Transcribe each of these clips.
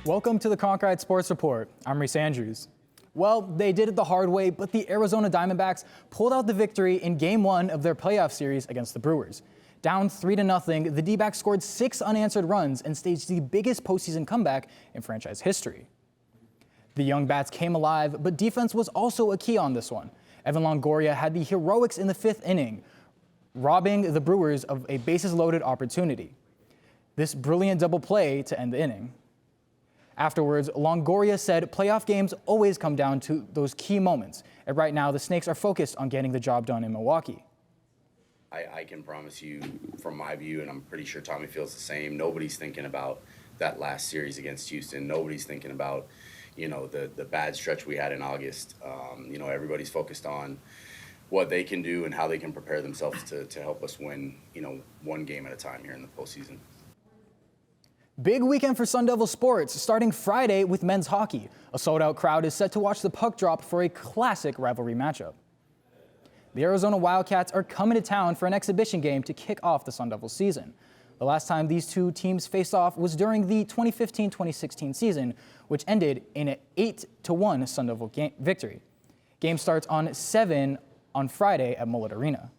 Welcome to the Cronkite Sports Report. I'm Reese Andrews. Well, they did it the hard way, but the Arizona Diamondbacks pulled out the victory in Game 1 of their playoff series against the Brewers. Down 3-0, the D-backs scored 6 unanswered runs and staged the biggest postseason comeback in franchise history. The young bats came alive, but defense was also a key on this one. Evan Longoria had the heroics in the 5th inning, robbing the Brewers of a bases-loaded opportunity. This brilliant double play to end the inning. Afterwards, Longoria said playoff games always come down to those key moments, and right now the Snakes are focused on getting the job done in Milwaukee. I can promise you, from my view, and I'm pretty sure Tommy feels the same, nobody's thinking about that last series against Houston. Nobody's thinking about, the bad stretch we had in August. Everybody's focused on what they can do and how they can prepare themselves to help us win, one game at a time here in the postseason. Big weekend for Sun Devil sports, starting Friday with men's hockey. A sold-out crowd is set to watch the puck drop for a classic rivalry matchup. The Arizona Wildcats are coming to town for an exhibition game to kick off the Sun Devil season. The last time these two teams faced off was during the 2015-2016 season, which ended in an 8-1 Sun Devil victory. Game starts on 7 on Friday at Mullet Arena.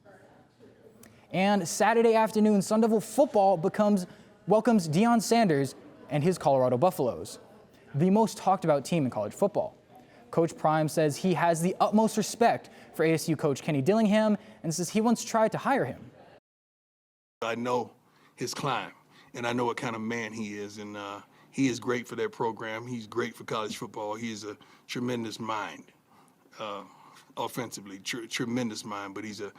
And Saturday afternoon, Sun Devil football welcomes Deion Sanders and his Colorado Buffaloes, the most talked about team in college football. Coach Prime says he has the utmost respect for ASU coach Kenny Dillingham and says he once tried to hire him. I know his climb, and I know what kind of man he is, and he is great for their program. He's great for college football. He is a tremendous mind, offensively, tremendous mind, but he's going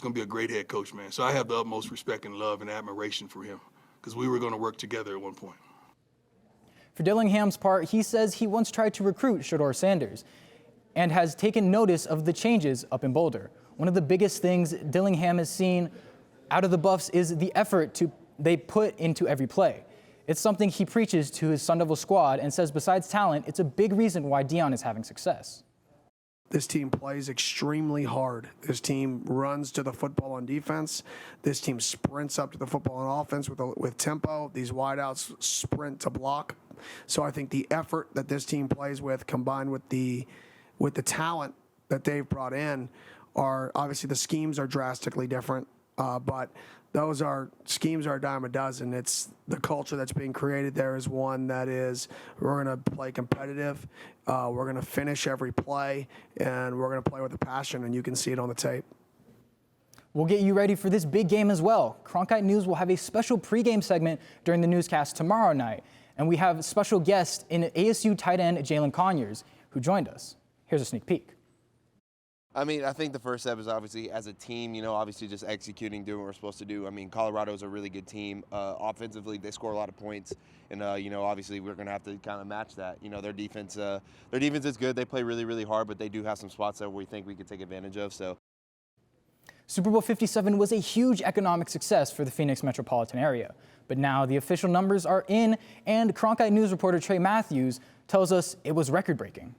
to be a great head coach, man. So I have the utmost respect and love and admiration for him, because we were going to work together at one point. For Dillingham's part, he says he once tried to recruit Shedeur Sanders and has taken notice of the changes up in Boulder. One of the biggest things Dillingham has seen out of the Buffs is the effort they put into every play. It's something he preaches to his Sun Devil squad and says besides talent, it's a big reason why Deion is having success. This team plays extremely hard. This team runs to the football on defense. This team sprints up to the football on offense with tempo. These wideouts sprint to block. So I think the effort that this team plays with, combined with the talent that they've brought in, are obviously the schemes are drastically different. But those schemes are a dime a dozen. It's the culture that's being created there is one that is, we're going to play competitive, we're going to finish every play, and we're going to play with a passion, and you can see it on the tape. We'll get you ready for this big game as well. Cronkite News will have a special pregame segment during the newscast tomorrow night, and we have a special guest in ASU tight end Jalen Conyers, who joined us. Here's a sneak peek. I think the first step is obviously as a team, obviously just executing, doing what we're supposed to do. Colorado is a really good team. Offensively, they score a lot of points. And, obviously we're going to have to kind of match that. Their defense is good. They play really, really hard, but they do have some spots that we think we could take advantage of. So. Super Bowl 57 was a huge economic success for the Phoenix metropolitan area. But now the official numbers are in, and Cronkite News reporter Trey Matthews tells us it was record-breaking.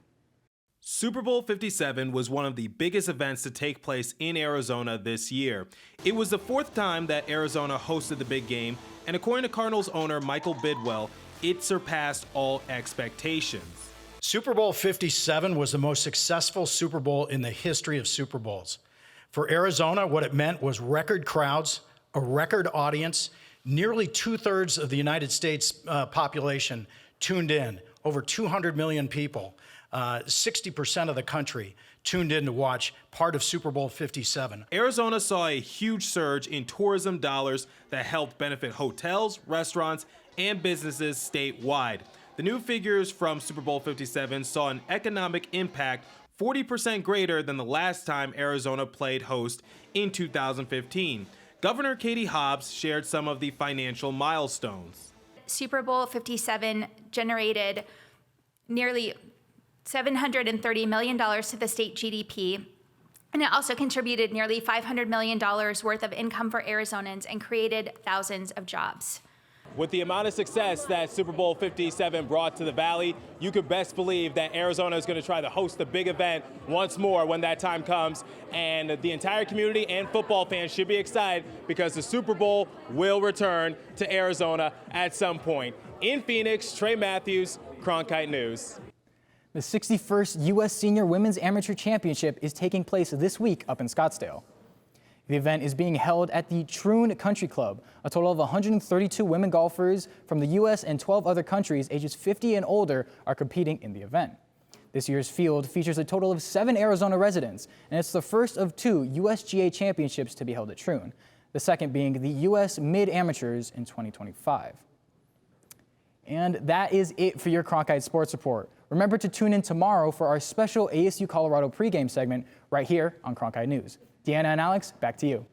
Super Bowl 57 was one of the biggest events to take place in Arizona this year. It was the 4th time that Arizona hosted the big game, and according to Cardinals owner Michael Bidwell, it surpassed all expectations. Super Bowl 57 was the most successful Super Bowl in the history of Super Bowls. For Arizona, what it meant was record crowds, a record audience, nearly 2/3 of the United States population tuned in, over 200 million people. 60% of the country tuned in to watch part of Super Bowl 57. Arizona saw a huge surge in tourism dollars that helped benefit hotels, restaurants, and businesses statewide. The new figures from Super Bowl 57 saw an economic impact 40% greater than the last time Arizona played host in 2015. Governor Katie Hobbs shared some of the financial milestones. Super Bowl 57 generated nearly $730 million to the state GDP, and it also contributed nearly $500 million worth of income for Arizonans and created thousands of jobs. With the amount of success that Super Bowl 57 brought to the Valley, you could best believe that Arizona is going to try to host the big event once more when that time comes. And the entire community and football fans should be excited because the Super Bowl will return to Arizona at some point. In Phoenix, Trey Matthews, Cronkite News. The 61st U.S. Senior Women's Amateur Championship is taking place this week up in Scottsdale. The event is being held at the Troon Country Club. A total of 132 women golfers from the U.S. and 12 other countries ages 50 and older are competing in the event. This year's field features a total of 7 Arizona residents, and it's the first of 2 USGA championships to be held at Troon, the second being the U.S. Mid-Amateurs in 2025. And that is it for your Cronkite Sports Report. Remember to tune in tomorrow for our special ASU Colorado pregame segment right here on Cronkite News. Deanna and Alex, back to you.